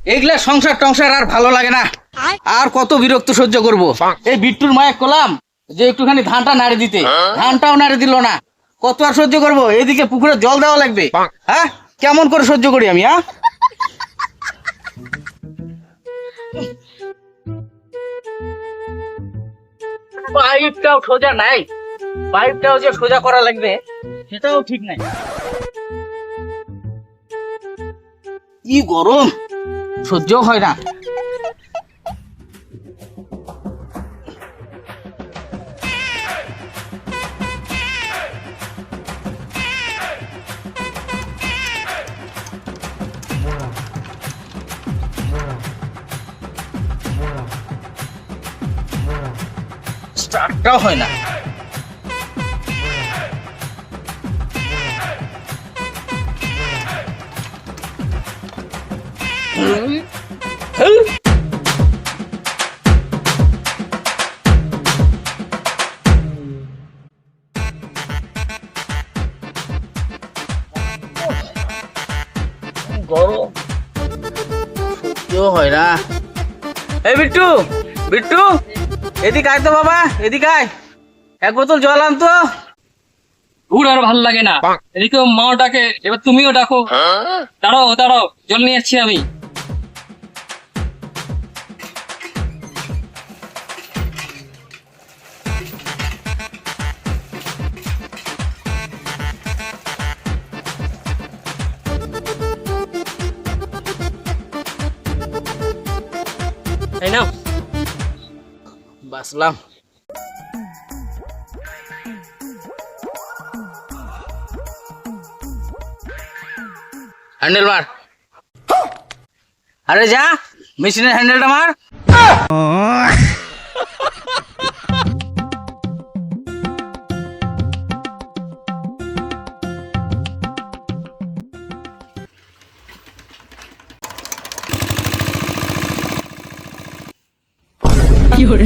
এগুলা সংসার টংসার আর ভালো লাগে না। আর কত বিরক্ত সহ্য করব। এই বিট্টুর মায়ের কলাম যে একটুখানি ধানটা নাড়ে দিতে, ধানটাও নাড়ে দিল না। কত আর সহ্য করব? এদিকে পুকুরে জল দেওয়া লাগবে। হ্যাঁ, কেমন করে সহ্য করি আমি? হ্যাঁ, পাইপটাও সোজা নাই, পাইপটাও যে সোজা করা লাগবে সেটাও ঠিক নাই। কি গরম, সহ্য হয় না। স্টার্টটাও হয় না। গরম, সহ্য হয় না। এই বিট্টু, বিট্টু, এদিকে আয় তো বাবা, এদিকে আয়, এক বোতল জল আন তো। ঘুর আর ভালো লাগে না। এদিকে মাও ডাকে, এবার তুমিও ডাকো। দাঁড়াও দাঁড়াও, জল নিয়ে যাচ্ছি আমি। এই নাও। বাসলাম। হ্যান্ডেল মার। আরে যা, মেশিনের হ্যান্ডেলটা মার। কি hore